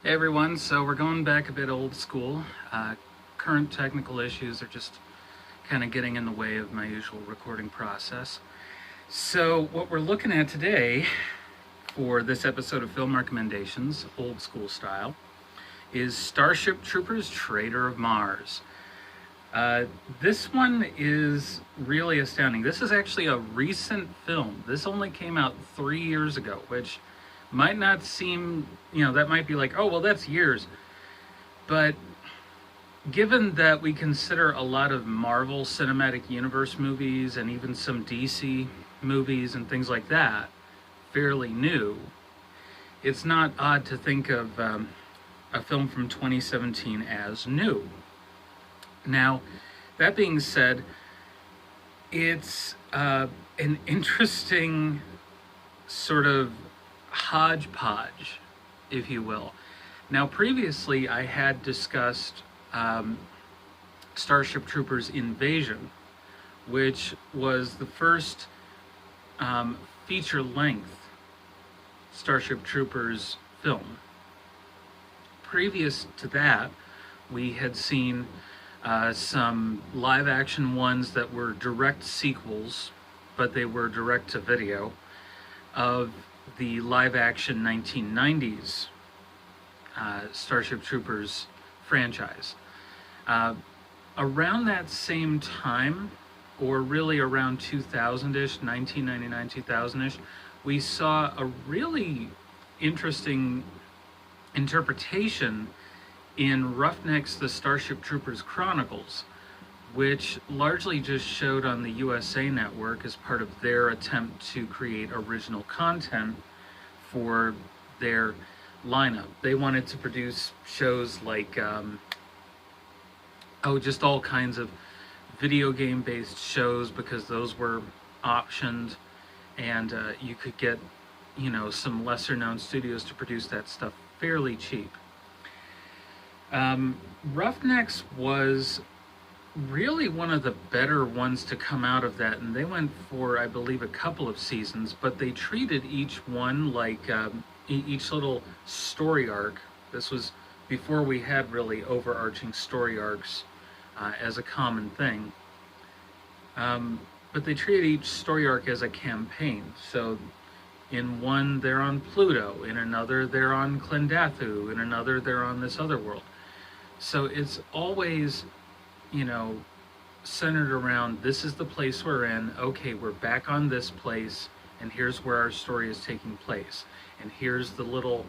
Hey everyone, so we're going back a bit old school. Current technical issues are just kind of getting in the way of my usual recording process. So what we're looking at today for this episode of Film Recommendations, old school style, is Starship Troopers Traitor of Mars. This one is really astounding. This is actually a recent film. This only came out 3 years ago, which might not seem, that might be like, oh, well, that's years. But given that we consider a lot of Marvel Cinematic Universe movies and even some DC movies and things like that fairly new, it's not odd to think of a film from 2017 as new. Now, that being said, it's an interesting sort of hodgepodge, if you will. Now, previously I had discussed Starship Troopers Invasion, which was the first feature-length Starship Troopers film. Previous to that, we had seen some live-action ones that were direct sequels, but they were direct-to-video, of the live-action 1990s Starship Troopers franchise. Around that same time, or really around 2000-ish, 1999, 2000-ish, we saw a really interesting interpretation in Roughnecks, the Starship Troopers Chronicles, which largely just showed on the USA Network as part of their attempt to create original content for their lineup. They wanted to produce shows like, just all kinds of video game based shows, because those were optioned, and you could get, some lesser known studios to produce that stuff fairly cheap. Roughnecks was really one of the better ones to come out of that, and they went for, I believe, a couple of seasons, but they treated each one like each little story arc. This was before we had really overarching story arcs as a common thing, but they treated each story arc as a campaign. So in one they're on Pluto, in another they're on Klendathu, in another they're on this other world. So it's always centered around, this is the place we're in, okay, we're back on this place, and here's where our story is taking place, and here's the little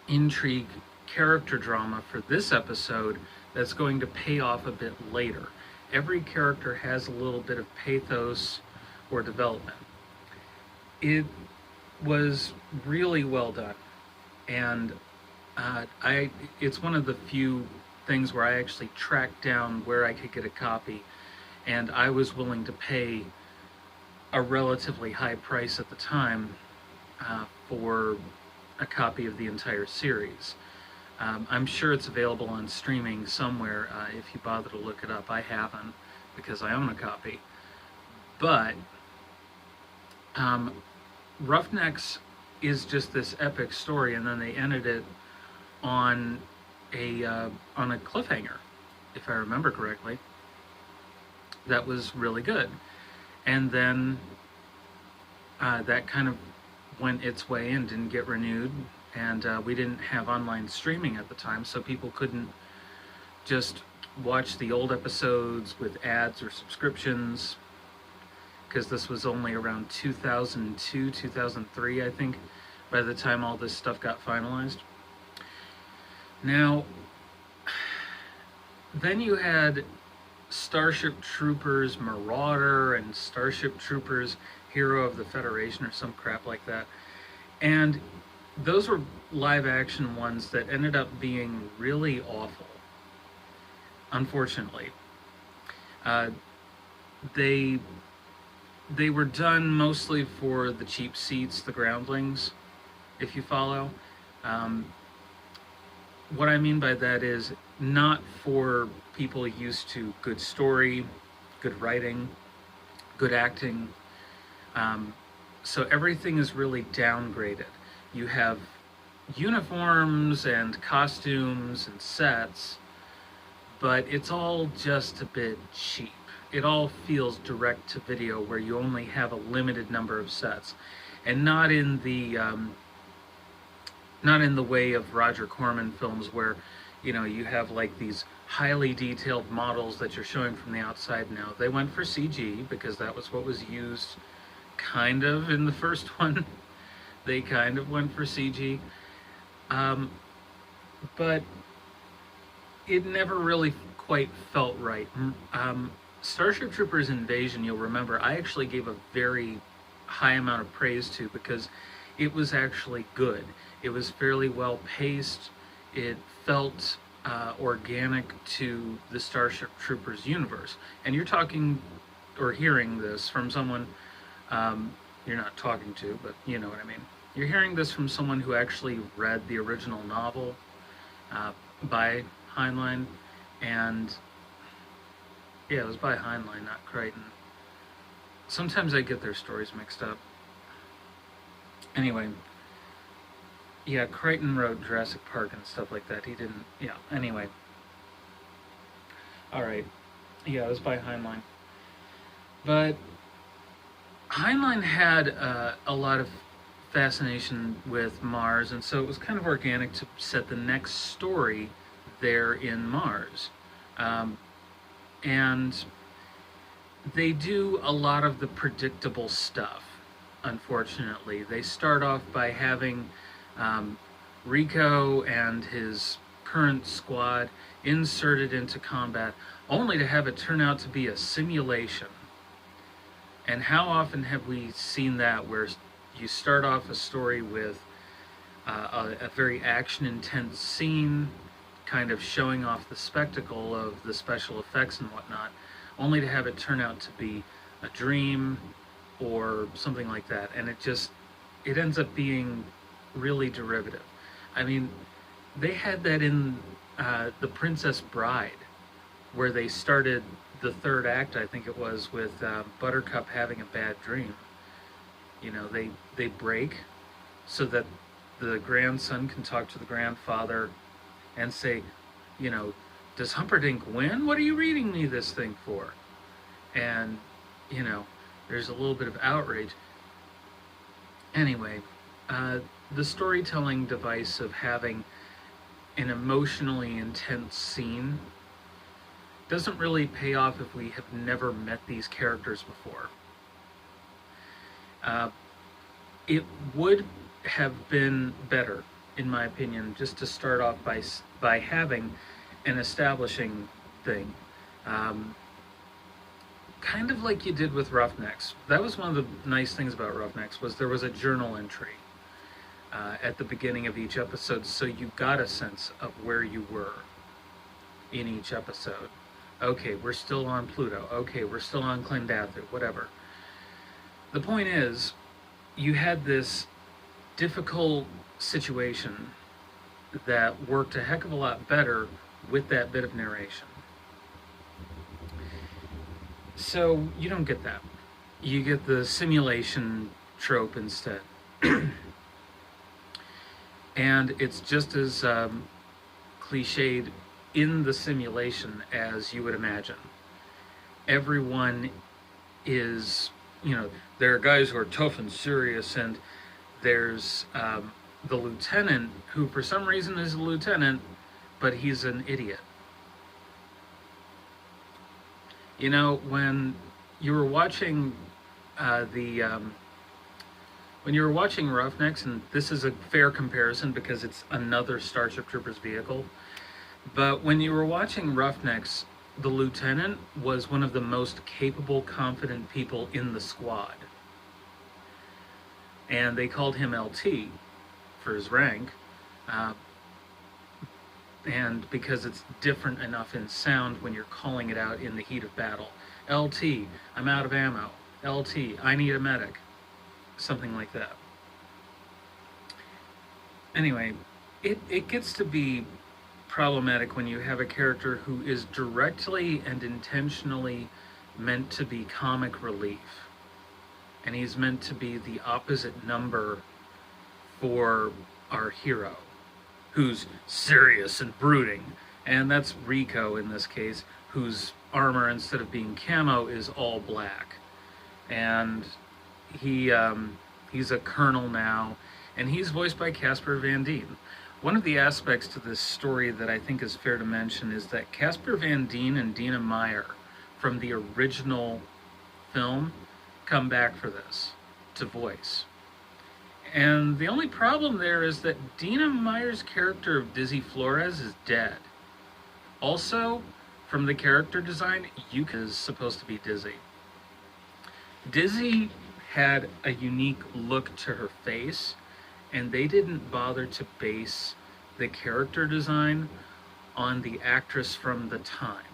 intrigue character drama for this episode that's going to pay off a bit later. Every character has a little bit of pathos or development. It was really well done, and it's one of the few things where I actually tracked down where I could get a copy, and I was willing to pay a relatively high price at the time for a copy of the entire series. I'm sure it's available on streaming somewhere if you bother to look it up. I haven't, because I own a copy. But Roughnecks is just this epic story, and then they ended it on a cliffhanger, if I remember correctly, that was really good. And then that kind of went its way and didn't get renewed, and we didn't have online streaming at the time, so people couldn't just watch the old episodes with ads or subscriptions, because this was only around 2002, 2003, I think, by the time all this stuff got finalized. Now, then you had Starship Troopers Marauder and Starship Troopers Hero of the Federation or some crap like that. And those were live action ones that ended up being really awful, unfortunately. They were done mostly for the cheap seats, the groundlings, if you follow. What I mean by that is not for people used to good story, good writing, good acting. So everything is really downgraded. You have uniforms and costumes and sets, but it's all just a bit cheap. It all feels direct to video, where you only have a limited number of sets, and not in the way of Roger Corman films, where you have like these highly detailed models that you're showing from the outside. Now they went for CG because that was what was used kind of in the first one. They kind of went for CG, but it never really quite felt right. Starship Troopers Invasion, you'll remember, I actually gave a very high amount of praise to, because it was actually good. It was fairly well paced. It felt organic to the Starship Troopers universe. And you're talking or hearing this from someone you're not talking to, but you know what I mean. You're hearing this from someone who actually read the original novel by Heinlein, and yeah, it was by Heinlein, not Crichton. Sometimes I get their stories mixed up. Anyway, yeah, Crichton wrote Jurassic Park and stuff like that. He didn't, yeah, anyway. Alright, yeah, it was by Heinlein. But Heinlein had a lot of fascination with Mars, and so it was kind of organic to set the next story there in Mars. And they do a lot of the predictable stuff, unfortunately. They start off by having Rico and his current squad inserted into combat, only to have it turn out to be a simulation. And how often have we seen that, where you start off a story with a very action-intense scene, kind of showing off the spectacle of the special effects and whatnot, only to have it turn out to be a dream or something like that, and it ends up being really derivative. I mean, they had that in The Princess Bride, where they started the third act, I think it was, with Buttercup having a bad dream. They break so that the grandson can talk to the grandfather and say, does Humperdinck win? What are you reading me this thing for? And, there's a little bit of outrage. Anyway, the storytelling device of having an emotionally intense scene doesn't really pay off if we have never met these characters before. It would have been better, in my opinion, just to start off by having an establishing thing. Kind of like you did with Roughnecks. That was one of the nice things about Roughnecks, was there was a journal entry at the beginning of each episode, so you got a sense of where you were in each episode. Okay, we're still on Pluto. Okay, we're still on Clendathu, whatever. The point is, you had this difficult situation that worked a heck of a lot better with that bit of narration. So you don't get that. You get the simulation trope instead. And it's just as cliched in the simulation as you would imagine. Everyone is, there are guys who are tough and serious, and there's the lieutenant, who for some reason is a lieutenant, but he's an idiot. When you were watching when you were watching Roughnecks, and this is a fair comparison because it's another Starship Troopers vehicle, but when you were watching Roughnecks, the lieutenant was one of the most capable, confident people in the squad. And they called him LT for his rank, and because it's different enough in sound when you're calling it out in the heat of battle. LT, I'm out of ammo. LT, I need a medic. Something like that. Anyway, it gets to be problematic when you have a character who is directly and intentionally meant to be comic relief. And he's meant to be the opposite number for our hero, who's serious and brooding, and that's Rico in this case, whose armor, instead of being camo, is all black. And he's a colonel now, and he's voiced by Casper Van Dien. One of the aspects to this story that I think is fair to mention is that Casper Van Dien and Neumeier from the original film come back for this to voice. And the only problem there is that Neumeier's character of Dizzy Flores is dead. Also, from the character design, Yuka is supposed to be Dizzy. Dizzy had a unique look to her face, and they didn't bother to base the character design on the actress from the time.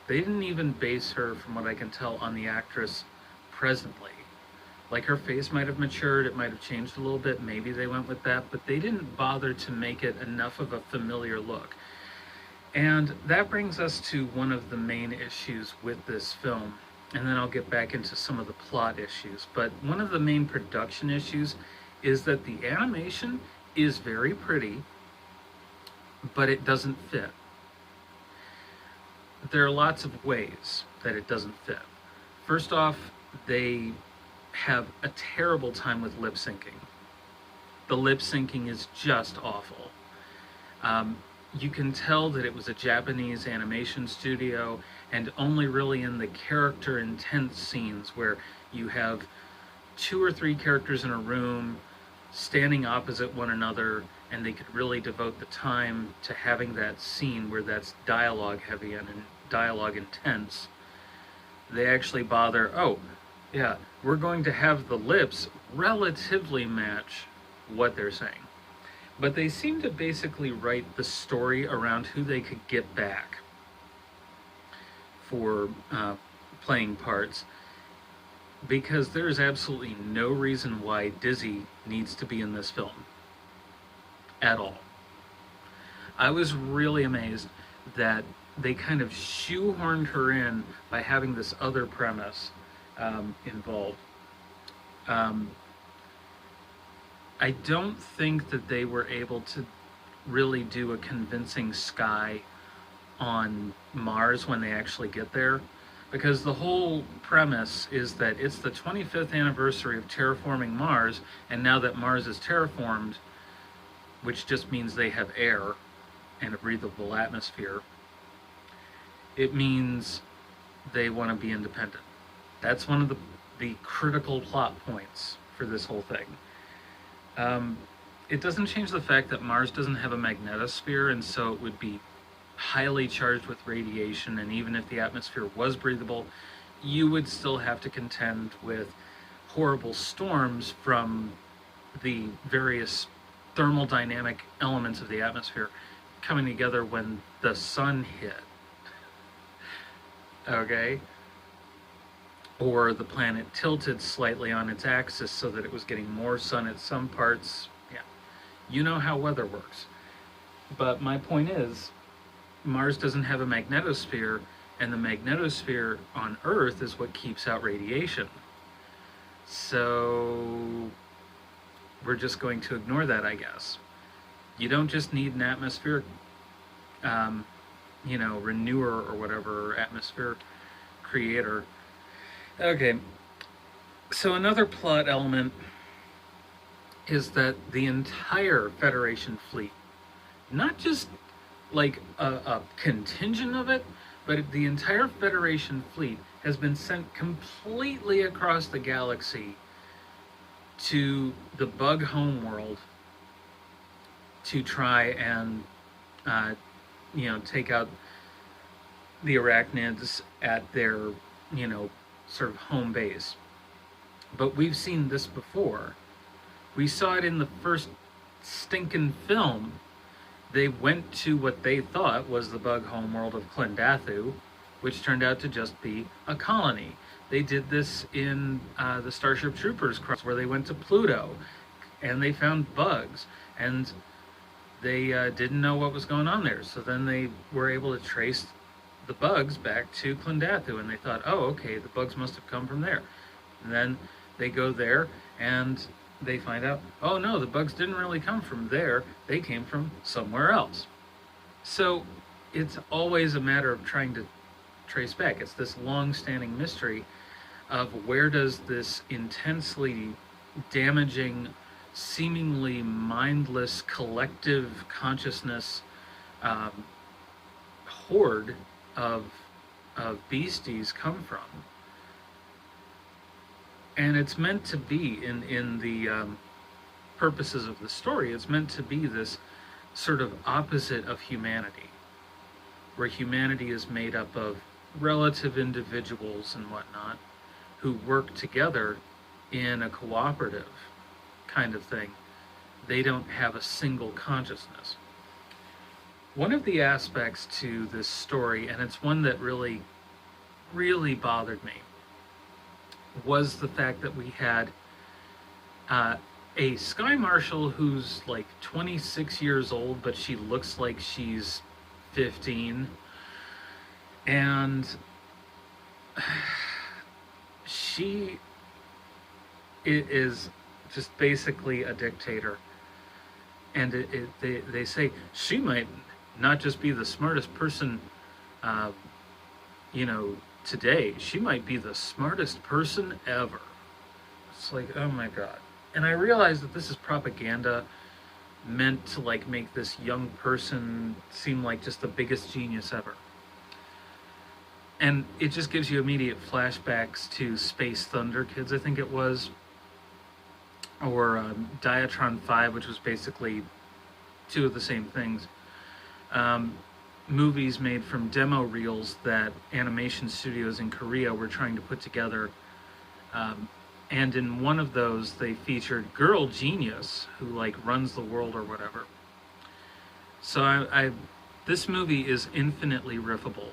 They didn't even base her, from what I can tell, on the actress presently. Like, her face might have matured, it might have changed a little bit, maybe they went with that, but they didn't bother to make it enough of a familiar look. And that brings us to one of the main issues with this film, and then I'll get back into some of the plot issues. But one of the main production issues is that the animation is very pretty, but it doesn't fit. There are lots of ways that it doesn't fit. First off, they have a terrible time with lip syncing. The lip syncing is just awful. You can tell that it was a Japanese animation studio, and only really in the character intense scenes where you have 2 or 3 characters in a room standing opposite one another, and they could really devote the time to having that scene where that's dialogue heavy and dialogue intense. They actually bother, oh yeah, we're going to have the lips relatively match what they're saying. But they seem to basically write the story around who they could get back for playing parts, because there is absolutely no reason why Dizzy needs to be in this film at all. I was really amazed that they kind of shoehorned her in by having this other premise involved. I don't think that they were able to really do a convincing Sky on Mars when they actually get there, because the whole premise is that it's the 25th anniversary of terraforming Mars, and now that Mars is terraformed, which just means they have air and a breathable atmosphere, it means they want to be independent. That's one of the critical plot points for this whole thing. It doesn't change the fact that Mars doesn't have a magnetosphere, and so it would be highly charged with radiation, and even if the atmosphere was breathable, you would still have to contend with horrible storms from the various thermodynamic elements of the atmosphere coming together when the sun hit. Okay? Or the planet tilted slightly on its axis so that it was getting more sun at some parts. Yeah, you know how weather works. But my point is, Mars doesn't have a magnetosphere, and the magnetosphere on Earth is what keeps out radiation. So we're just going to ignore that, I guess. You don't just need an atmospheric, renewer or whatever, atmosphere creator. Okay, so another plot element is that the entire Federation fleet, not just like a contingent of it, but the entire Federation fleet has been sent completely across the galaxy to the bug homeworld to try and, take out the arachnids at their, sort of home base. But we've seen this before. We saw it in the first stinking film. They went to what they thought was the bug homeworld of Clendathu, which turned out to just be a colony. They did this in the Starship Troopers cross, where they went to Pluto and they found bugs, and they didn't know what was going on there. So then they were able to trace the bugs back to Clendathu, and they thought, oh, okay, the bugs must have come from there. And then they go there, and they find out, oh no, the bugs didn't really come from there, they came from somewhere else. So it's always a matter of trying to trace back. It's this long-standing mystery of where does this intensely damaging, seemingly mindless collective consciousness horde of beasties come from. And it's meant to be, in the purposes of the story, it's meant to be this sort of opposite of humanity, where humanity is made up of relative individuals and whatnot who work together in a cooperative kind of thing. They don't have a single consciousness. One of the aspects to this story, and it's one that really, really bothered me, was the fact that we had a Sky Marshal who's like 26 years old, but she looks like she's 15. And she is just basically a dictator. And they say she might not just be the smartest person, today. She might be the smartest person ever. It's like, oh my God. And I realize that this is propaganda meant to like make this young person seem like just the biggest genius ever. And it just gives you immediate flashbacks to Space Thunder Kids, I think it was, or Diatron 5, which was basically two of the same things. Movies made from demo reels that animation studios in Korea were trying to put together. And in one of those, they featured Girl Genius, who like runs the world or whatever. So this movie is infinitely riffable.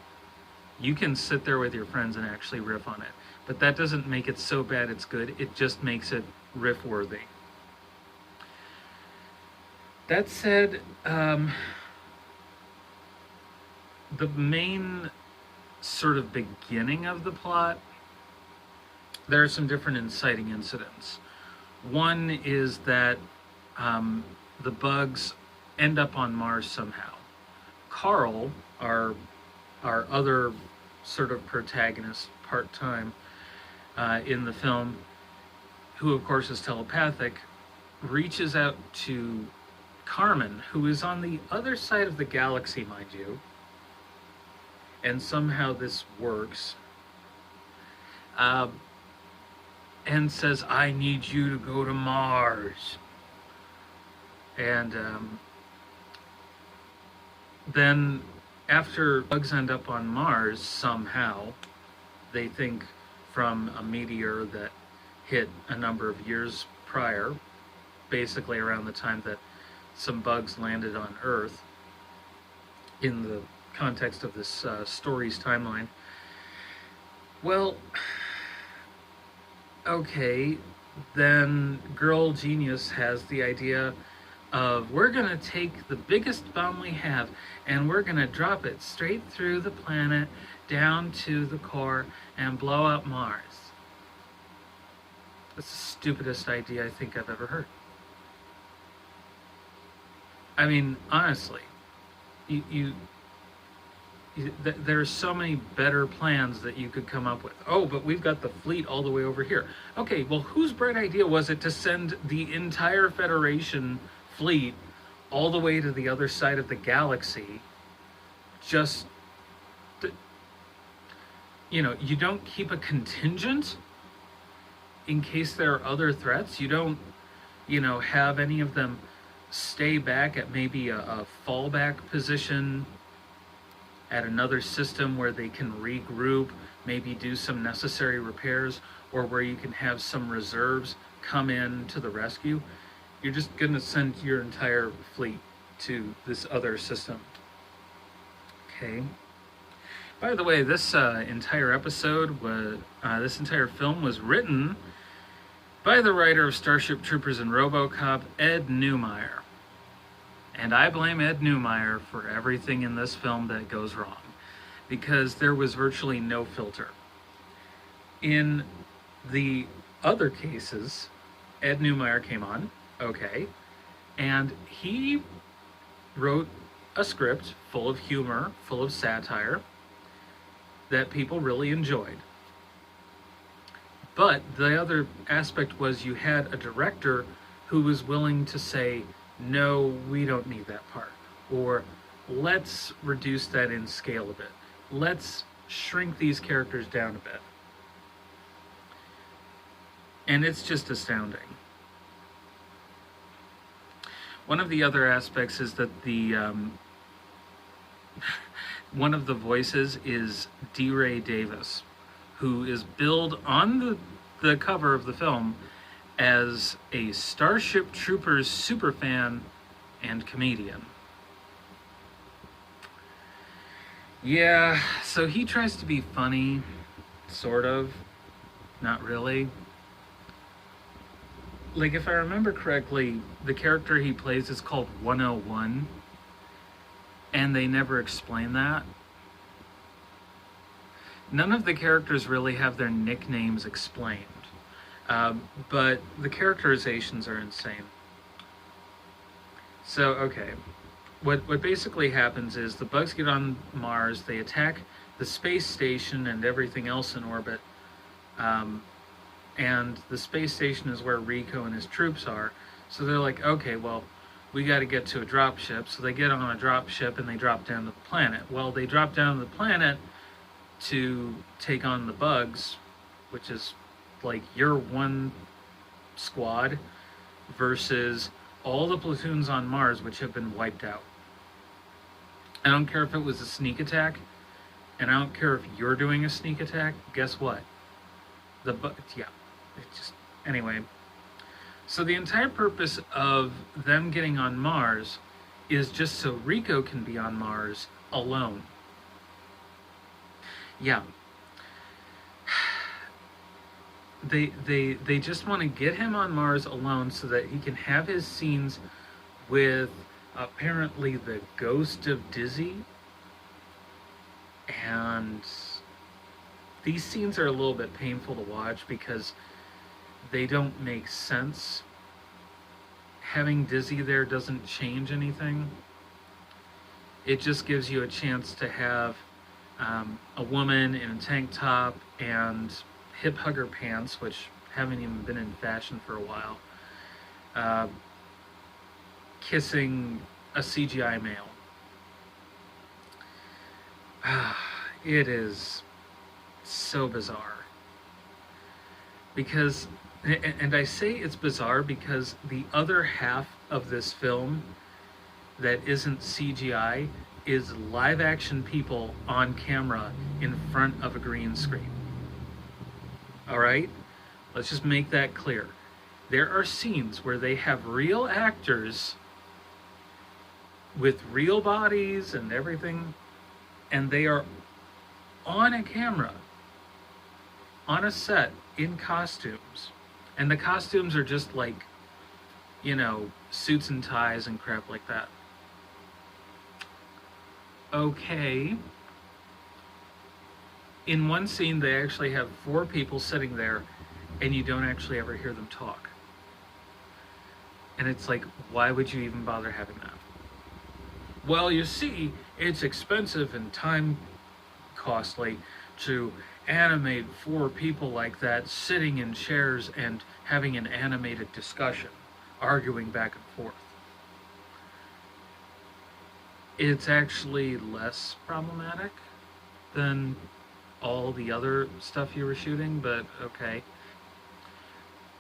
You can sit there with your friends and actually riff on it. But that doesn't make it so bad it's good. It just makes it riff-worthy. That said, the main sort of beginning of the plot, there are some different inciting incidents. One is that the bugs end up on Mars somehow. Carl, our other sort of protagonist, part-time in the film, who of course is telepathic, reaches out to Carmen, who is on the other side of the galaxy, mind you, and somehow this works, and says, I need you to go to Mars. And then after bugs end up on Mars somehow, they think from a meteor that hit a number of years prior, basically around the time that some bugs landed on Earth, in the context of this story's timeline. Well, okay, then Girl Genius has the idea of, we're going to take the biggest bomb we have and we're going to drop it straight through the planet down to the core and blow up Mars. That's the stupidest idea I think I've ever heard. I mean, honestly, there's so many better plans that you could come up with. Oh, but we've got the fleet all the way over here. Okay, well, whose bright idea was it to send the entire Federation fleet all the way to the other side of the galaxy? Just, you don't keep a contingent in case there are other threats. You don't, have any of them stay back at maybe a fallback position at another system where they can regroup, maybe do some necessary repairs, or where you can have some reserves come in to the rescue. You're just going to send your entire fleet to this other system. Okay. By the way, this entire film was written by the writer of Starship Troopers and RoboCop, Ed Neumeier. And I blame Ed Neumeier for everything in this film that goes wrong, because there was virtually no filter. In the other cases, Ed Neumeier came on, okay, and he wrote a script full of humor, full of satire, that people really enjoyed. But the other aspect was you had a director who was willing to say, no, we don't need that part. Or let's reduce that in scale a bit. Let's shrink these characters down a bit. And it's just astounding. One of the other aspects is that one of the voices is DeRay Davis, who is billed on the cover of the film as a Starship Troopers superfan and comedian. Yeah, so he tries to be funny, sort of, not really. Like, if I remember correctly, the character he plays is called 101, and they never explain that. None of the characters really have their nicknames explained, but the characterizations are insane. So, okay, what basically happens is the bugs get on Mars, they attack the space station and everything else in orbit, and the space station is where Rico and his troops are. So they're like, okay, well, we got to get to a drop ship. So they get on a drop ship and they drop down to the planet. Well, they drop down to the planet to take on the bugs, which is like your one squad versus all the platoons on Mars, which have been wiped out. I don't care if it was a sneak attack, and I don't care if you're doing a sneak attack. Guess what? Anyway. So the entire purpose of them getting on Mars is just so Rico can be on Mars alone. Yeah. They just want to get him on Mars alone so that he can have his scenes with apparently the ghost of Dizzy. And these scenes are a little bit painful to watch because they don't make sense. Having Dizzy there doesn't change anything. It just gives you a chance to have a woman in a tank top and hip hugger pants, which haven't even been in fashion for a while, kissing a CGI male. It is so bizarre. Because, and I say it's bizarre because the other half of this film that isn't CGI is live action people on camera in front of a green screen. Alright? Let's just make that clear. There are scenes where they have real actors with real bodies and everything, and they are on a camera, on a set, in costumes. And the costumes are just like, suits and ties and crap like that. Okay. In one scene, they actually have 4 people sitting there, and you don't actually ever hear them talk. And it's like, why would you even bother having that? Well, you see, it's expensive and time costly to animate 4 people like that sitting in chairs and having an animated discussion, arguing back and forth. It's actually less problematic than all the other stuff you were shooting, but okay.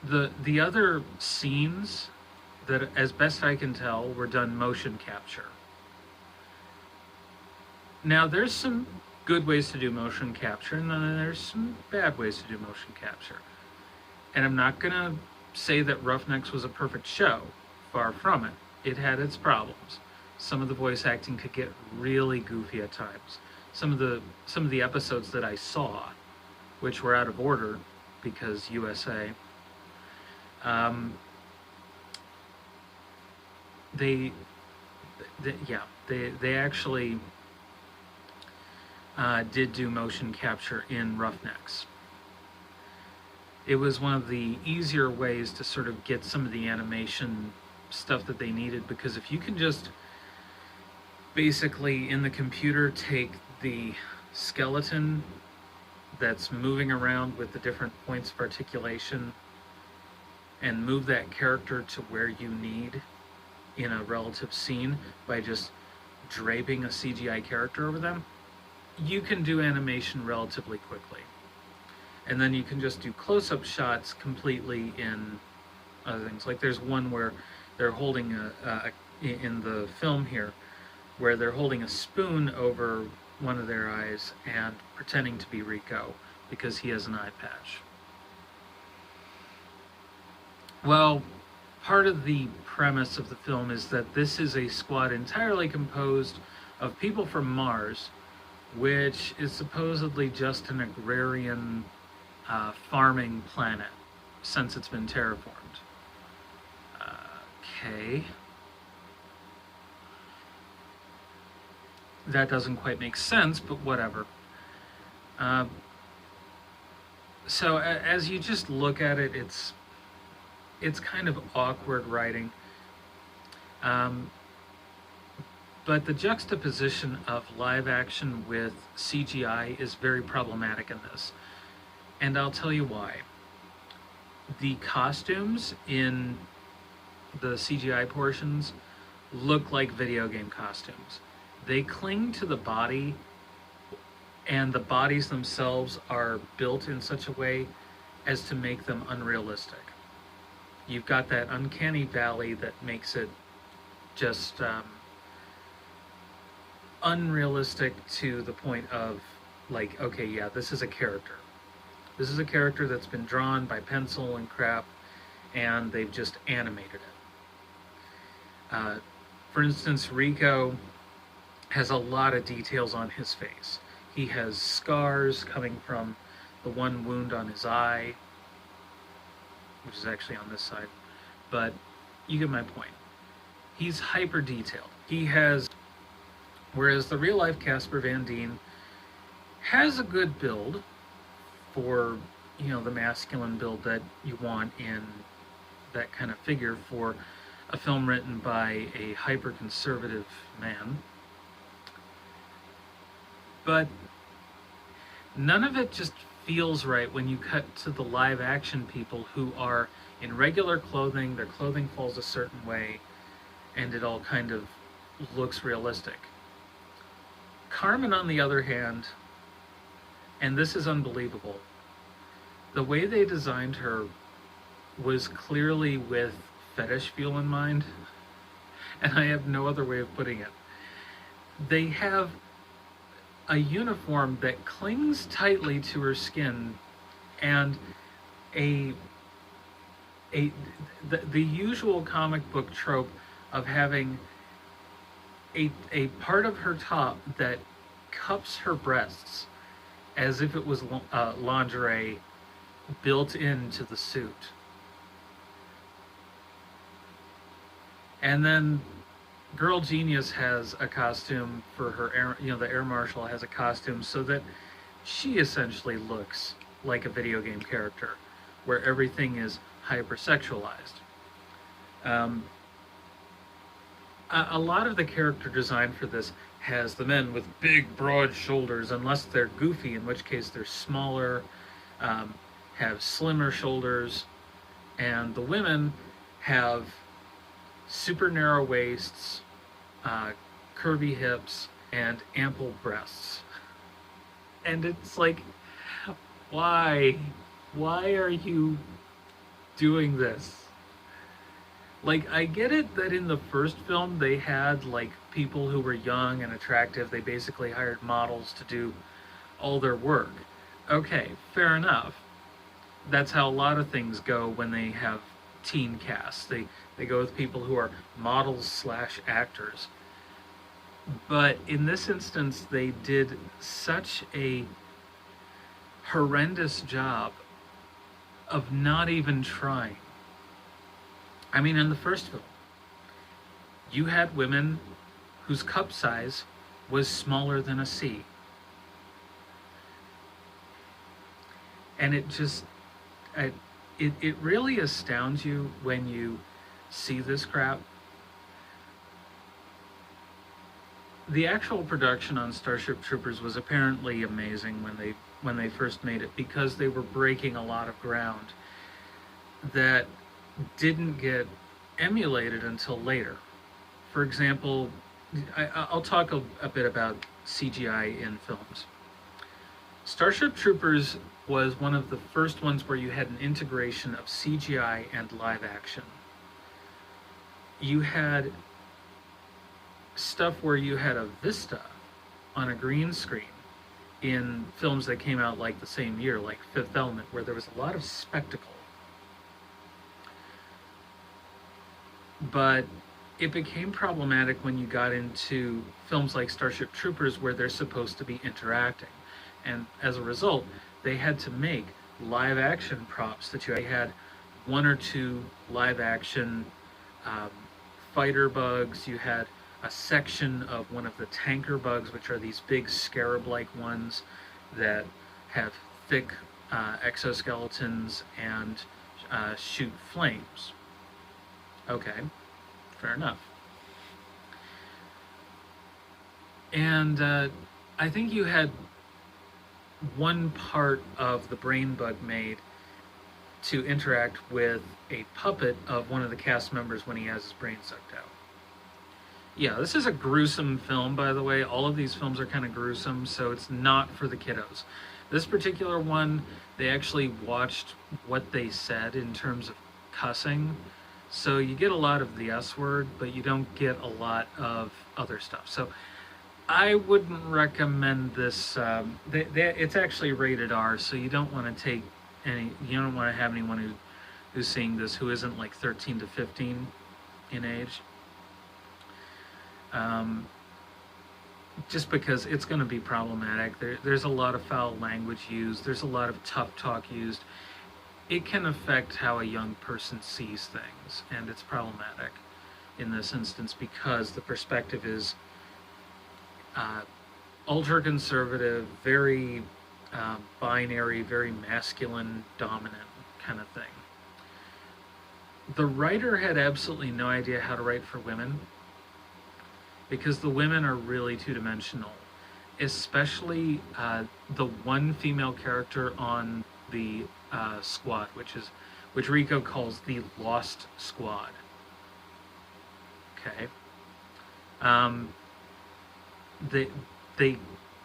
The other scenes that, as best I can tell, were done motion capture. Now, there's some good ways to do motion capture, and then there's some bad ways to do motion capture. And I'm not going to say that Roughnecks was a perfect show. Far from it. It had its problems. Some of the voice acting could get really goofy at times. Some of the episodes that I saw, which were out of order because USA, they actually did do motion capture in Roughnecks. it was one of the easier ways to sort of get some of the animation stuff that they needed, because if you can just basically in the computer take the skeleton that's moving around with the different points of articulation and move that character to where you need in a relative scene by just draping a CGI character over them, you can do animation relatively quickly. And then you can just do close-up shots completely in other things. Like there's one where they're holding in the film here, where they're holding a spoon over one of their eyes and pretending to be Rico because he has an eye patch. Well, part of the premise of the film is that this is a squad entirely composed of people from Mars, which is supposedly just an agrarian farming planet since it's been terraformed. Okay. That doesn't quite make sense, but whatever. So as you just look at it, it's kind of awkward writing. But the juxtaposition of live action with CGI is very problematic in this. And I'll tell you why. The costumes in the CGI portions look like video game costumes. They cling to the body, and the bodies themselves are built in such a way as to make them unrealistic. You've got that uncanny valley that makes it just unrealistic to the point of, like, okay, yeah, this is a character. This is a character that's been drawn by pencil and crap, and they've just animated it. For instance, Rico has a lot of details on his face. He has scars coming from the one wound on his eye, which is actually on this side, but you get my point. He's hyper detailed. He has, whereas the real life Casper Van Dien has a good build for, you know, the masculine build that you want in that kind of figure for a film written by a hyper conservative man. But none of it just feels right when you cut to the live action people who are in regular clothing, their clothing falls a certain way, and it all kind of looks realistic. Carmen, on the other hand, and this is unbelievable, the way they designed her was clearly with fetish fuel in mind, and I have no other way of putting it. They have a uniform that clings tightly to her skin, and the usual comic book trope of having a part of her top that cups her breasts as if it was lingerie built into the suit. And then Girl Genius has a costume for her air, you know, the air marshal has a costume so that she essentially looks like a video game character, where everything is hypersexualized. A lot of the character design for this has the men with big, broad shoulders, unless they're goofy, in which case they're smaller, have slimmer shoulders, and the women have super narrow waists, curvy hips, and ample breasts. And it's like, why? Why are you doing this? Like, I get it that in the first film they had, like, people who were young and attractive. They basically hired models to do all their work. Okay, fair enough. That's how a lot of things go when they have teen casts. They go with people who are models / actors. But in this instance, they did such a horrendous job of not even trying. I mean, in the first film, you had women whose cup size was smaller than a C. And it just, it really astounds you when you see this crap. The actual production on Starship Troopers was apparently amazing when they first made it, because they were breaking a lot of ground that didn't get emulated until later. For example, I'll talk a bit about CGI in films. Starship Troopers was one of the first ones where you had an integration of CGI and live action. You had stuff where you had a vista on a green screen in films that came out like the same year, like Fifth Element, where there was a lot of spectacle. But it became problematic when you got into films like Starship Troopers, where they're supposed to be interacting. And as a result, they had to make live action props that you had one or two live action fighter bugs. You had a section of one of the tanker bugs, which are these big scarab-like ones that have thick exoskeletons and shoot flames. Okay, fair enough. And I think you had one part of the brain bug made to interact with a puppet of one of the cast members when he has his brain sucked out. Yeah, this is a gruesome film, by the way. All of these films are kind of gruesome, so it's not for the kiddos. This particular one, they actually watched what they said in terms of cussing. So you get a lot of the S word, but you don't get a lot of other stuff. So I wouldn't recommend this. It's actually rated R, so you don't want to take any. You don't want to have anyone who's seeing this who isn't like 13 to 15 in age. Just because it's going to be problematic. There's a lot of foul language used. There's a lot of tough talk used. It can affect how a young person sees things, and it's problematic in this instance because the perspective is ultra-conservative, very binary, very masculine, dominant kind of thing. The writer had absolutely no idea how to write for women because the women are really two-dimensional, especially the one female character on the squad, which Rico calls the Lost Squad. Okay.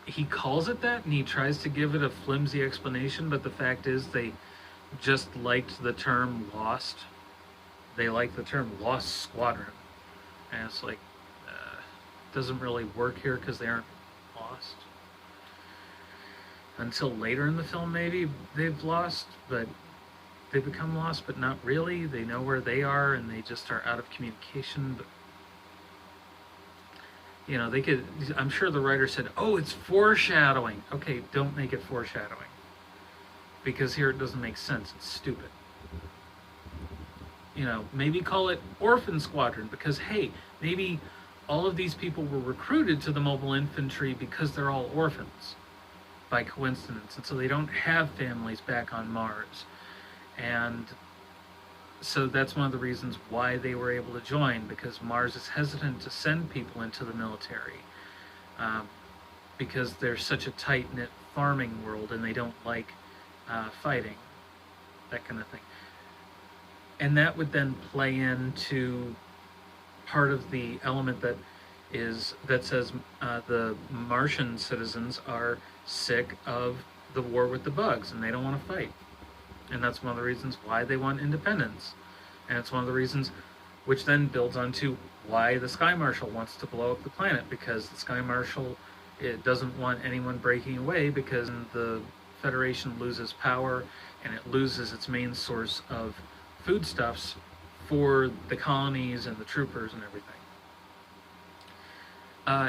He calls it that, and he tries to give it a flimsy explanation, but the fact is they just liked the term Lost. They like the term Lost Squadron. And it's like, doesn't really work here because they aren't lost. Until later in the film, maybe they've lost, but they become lost, but not really. They know where they are, and they just are out of communication. But you know, they could. I'm sure the writer said, "Oh, it's foreshadowing." Okay, don't make it foreshadowing, because here it doesn't make sense. It's stupid. You know, maybe call it Orphan Squadron, because hey, maybe all of these people were recruited to the mobile infantry because they're all orphans by coincidence, and so they don't have families back on Mars. And so that's one of the reasons why they were able to join, because Mars is hesitant to send people into the military because they're such a tight-knit farming world and they don't like fighting, that kind of thing. And that would then play into part of the element that says the Martian citizens are sick of the war with the bugs and they don't want to fight. And that's one of the reasons why they want independence. And it's one of the reasons which then builds onto why the Sky Marshal wants to blow up the planet, because the Sky Marshal, it doesn't want anyone breaking away, because the Federation loses power and it loses its main source of foodstuffs for the colonies and the troopers and everything.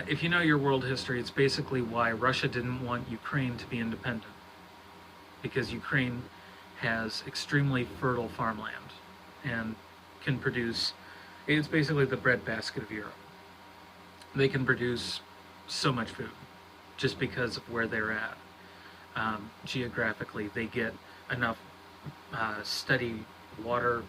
If you know your world history, it's basically why Russia didn't want Ukraine to be independent, because Ukraine has extremely fertile farmland and can produce, it's basically the breadbasket of Europe. They can produce so much food just because of where they're at. Geographically, they get enough steady water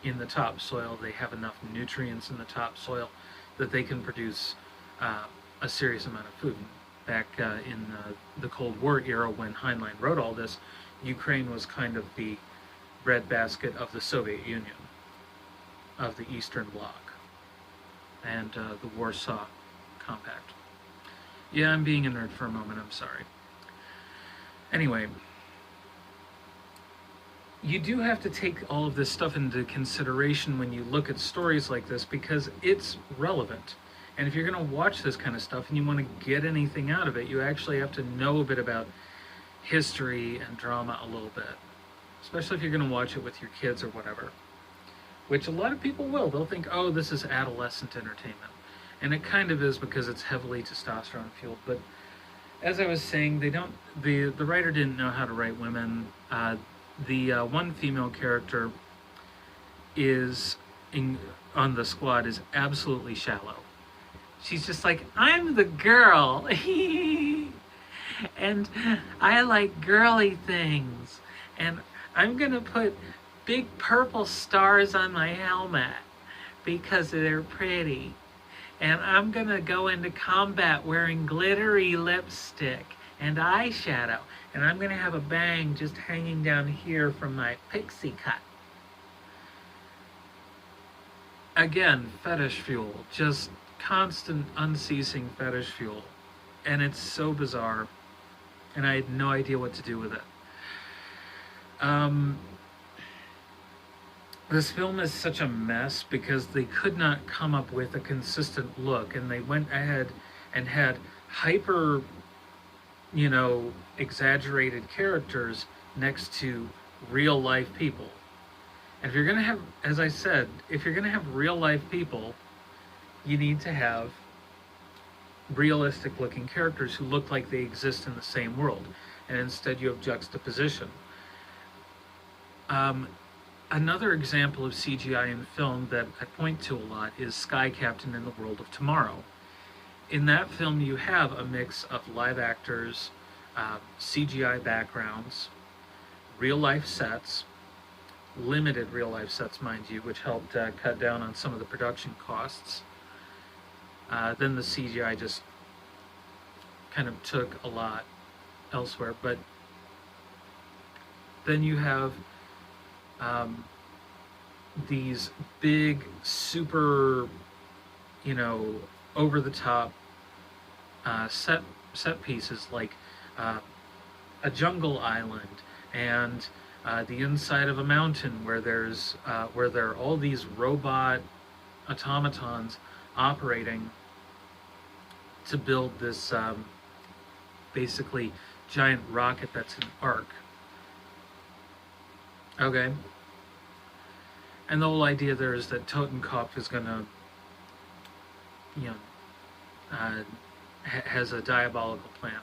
in the topsoil. They have enough nutrients in the topsoil that they can produce a serious amount of food. Back in the Cold War era, when Heinlein wrote all this, Ukraine was kind of the breadbasket of the Soviet Union, of the Eastern Bloc, and the Warsaw Compact. Yeah, I'm being a nerd for a moment, I'm sorry. Anyway, you do have to take all of this stuff into consideration when you look at stories like this, because it's relevant. And if you're going to watch this kind of stuff and you want to get anything out of it, you actually have to know a bit about history and drama a little bit. Especially if you're going to watch it with your kids or whatever. Which a lot of people will. They'll think, oh, this is adolescent entertainment. And it kind of is, because it's heavily testosterone fueled. But as I was saying, the writer didn't know how to write women. The one female character on the squad is absolutely shallow. She's just like, I'm the girl, and I like girly things, and I'm gonna put big purple stars on my helmet because they're pretty, and I'm gonna go into combat wearing glittery lipstick and eyeshadow, and I'm gonna have a bang just hanging down here from my pixie cut. Again, fetish fuel, just constant, unceasing fetish fuel. And it's so bizarre, and I had no idea what to do with it. This film is such a mess because they could not come up with a consistent look, and they went ahead and had hyper, exaggerated characters next to real life people. And if you're going to have, as I said, if you're going to have real life people, you need to have realistic looking characters who look like they exist in the same world, and instead you have juxtaposition. Another example of CGI in film that I point to a lot is Sky Captain in the World of Tomorrow. In that film you have a mix of live actors, CGI backgrounds, real life sets, limited real life sets, mind you, which helped cut down on some of the production costs. Then the CGI just kind of took a lot elsewhere. But then you have these big, super, over-the-top set pieces, like a jungle island, and the inside of a mountain where there are all these robot automatons operating to build this basically giant rocket that's an arc. Okay. And the whole idea there is that Totenkopf is gonna, has a diabolical plan.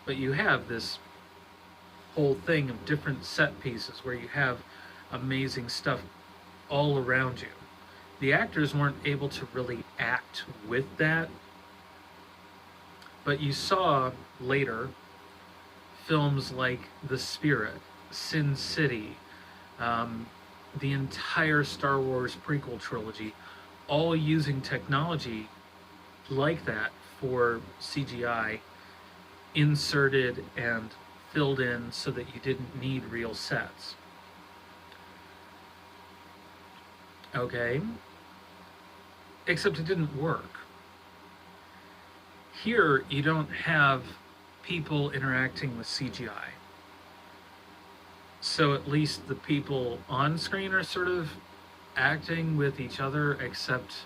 But you have this whole thing of different set pieces where you have amazing stuff all around you. The actors weren't able to really act with that, but you saw later films like The Spirit, Sin City, the entire Star Wars prequel trilogy, all using technology like that for CGI, inserted and filled in so that you didn't need real sets. Okay? Except it didn't work. Here, you don't have people interacting with CGI. So at least the people on screen are sort of acting with each other, except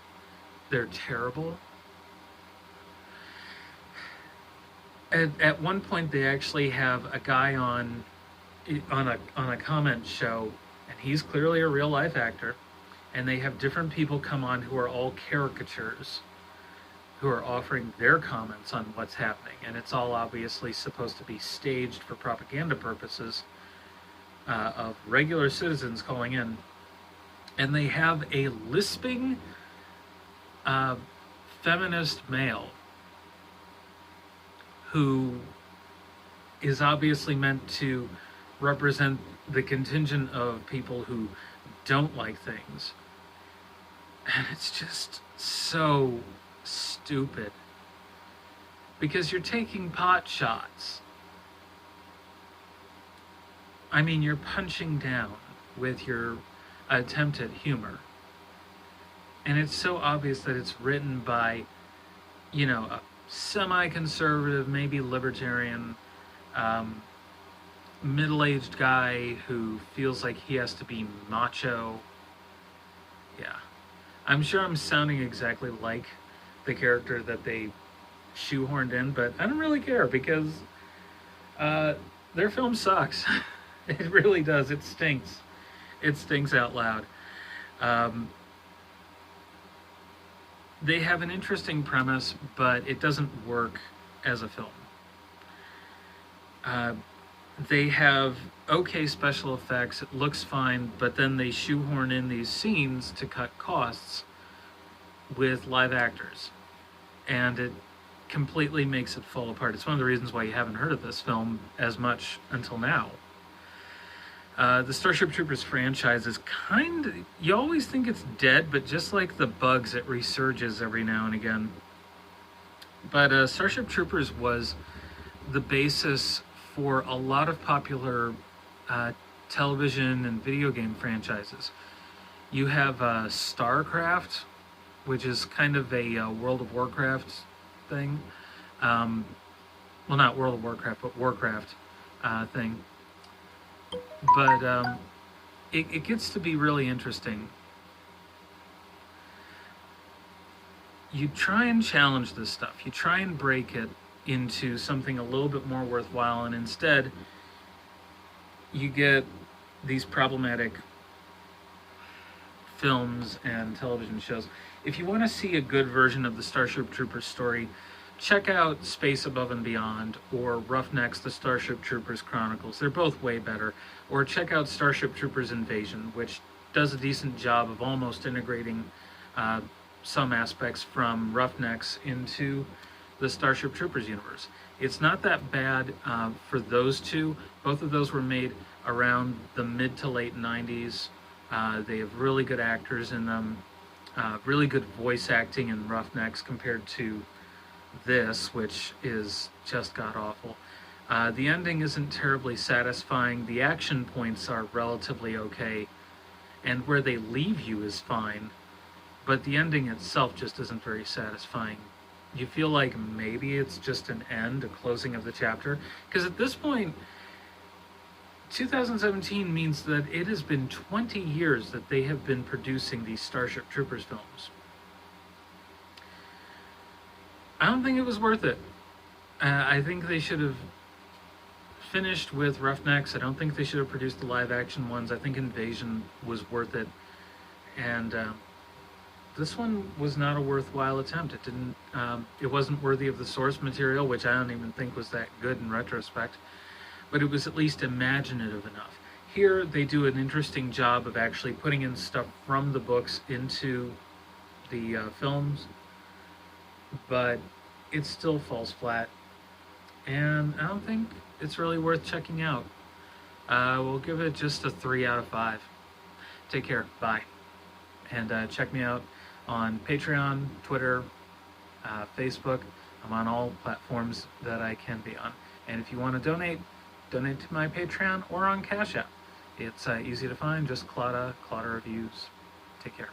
they're terrible. At one point, they actually have a guy on a comment show, and he's clearly a real life actor, and they have different people come on who are all caricatures, who are offering their comments on what's happening, and it's all obviously supposed to be staged for propaganda purposes, of regular citizens calling in, and they have a lisping feminist male who is obviously meant to represent the contingent of people who don't like things. And it's just so stupid. Because you're taking pot shots. I mean, you're punching down with your attempt at humor. And it's so obvious that it's written by, a semi-conservative, maybe libertarian, middle-aged guy who feels like he has to be macho. Yeah. I'm sure I'm sounding exactly like the character that they shoehorned in, but I don't really care because their film sucks. It really does. It stinks. It stinks out loud. They have an interesting premise, but it doesn't work as a film. They have okay special effects, it looks fine, but then they shoehorn in these scenes to cut costs with live actors. And it completely makes it fall apart. It's one of the reasons why you haven't heard of this film as much until now. The Starship Troopers franchise is you always think it's dead, but just like the bugs, it resurges every now and again. But Starship Troopers was the basis for a lot of popular television and video game franchises. You have StarCraft, which is kind of a World of Warcraft thing. Well, not World of Warcraft, but Warcraft thing. But it gets to be really interesting. You try and challenge this stuff. You try and break it into something a little bit more worthwhile, and instead you get these problematic films and television shows. If you want to see a good version of the Starship Troopers story, check out Space Above and Beyond or Roughnecks, the Starship Troopers Chronicles. They're both way better. Or check out Starship Troopers Invasion, which does a decent job of almost integrating some aspects from Roughnecks into the Starship Troopers universe. It's not that bad for those two. Both of those were made around the mid to late 90s. They have really good actors in them, really good voice acting in Roughnecks compared to this, which is just god-awful. The ending isn't terribly satisfying. The action points are relatively okay, and where they leave you is fine, but the ending itself just isn't very satisfying. You feel like maybe it's just an end, a closing of the chapter, because at this point, 2017 means that it has been 20 years that they have been producing these Starship Troopers films. I don't think it was worth it. I think they should have finished with Roughnecks. I don't think they should have produced the live-action ones. I think Invasion was worth it. And this one was not a worthwhile attempt. It wasn't worthy of the source material, which I don't even think was that good in retrospect. But it was at least imaginative enough. Here, they do an interesting job of actually putting in stuff from the books into the films, but it still falls flat, and I don't think it's really worth checking out. We'll give it just a 3 out of 5. Take care. Bye. And check me out on Patreon, Twitter, Facebook. I'm on all platforms that I can be on. And if you want to donate to my Patreon or on Cash App. It's easy to find, just Claudia Reviews. Take care.